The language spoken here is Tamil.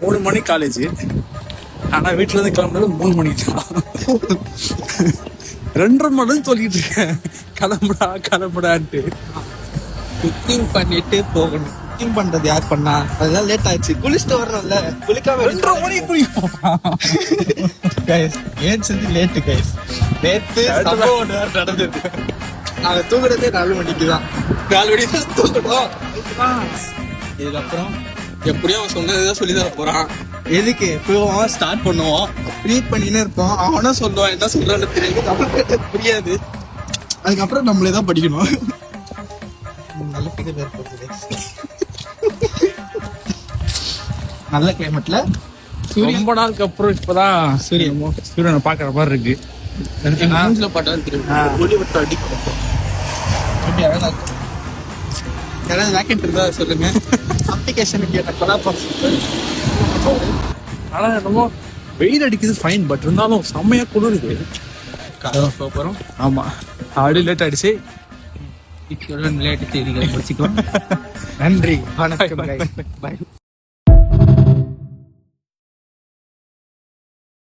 3 மணி காலேஜ். ஆனா வீட்டுல இருந்து கிளம்புறது 3 மணிக்கு தான். 2:30 மணி சொல்லிட்டு இருக்கேன் கிளம்புடான்ட்டு. குக்கிங் பண்ணிட்டு போகணும். குக்கிங் பண்றது யார் பண்ணா? அதெல்லாம் லேட் ஆயிடுச்சு. குளிச்சுட்டு வர்றோம்ல, குளிக்காம 2:30 மணிக்கு குளிப்போம். ஏன் செஞ்சு லேட்டு கைஸ். நேத்து சம்பவம் நடந்தது. நாங்க தூங்குறதே 4 மணிக்கு தான். 4 மணிக்கு தான் தூங்கணும். இதுக்கப்புறம் எப்படியும் அவன் சொன்னதுதான் சொல்லி தர போறான். எதுக்கு போவோம், ஸ்டார்ட் பண்ணுவோம், ரீட் பண்ணினே இருப்போம். அவனும் சொல்லுவான், என்ன சொல்றான்னு தெரியாது, புரியாது. அதுக்கப்புறம் நம்மளே தான் படிக்கணும். நல்ல ஃபிகர் ஏற்படுது. நல்ல கிளைமேட்ல ரொம்ப நாளுக்கு அப்புறம் இப்பதான் சூரியனை பாக்குற மாதிரி இருக்கு. மூஞ்சில பாட்டாலும் தெரியும். ஒளி விட்டு அடிக்கும். எப்படி அழகா இருக்கும். யாராவது வேக்கெண்ட் இருந்தா சொல்லுங்க. அப்ளிகேஷனுக்கு என்ன கொலாபம். ஆனா என்னமோ வெயில் அடிக்குது ஃபைன், பட் இருந்தாலும் செம்மையா குளிருது. போறோம். ஆமா, ஆல்ரெடி லேட் ஆயிடுச்சு. விளையாட்டு செய்திகளை முடிச்சுக்கலாம். நன்றி, வணக்கம். பாய்.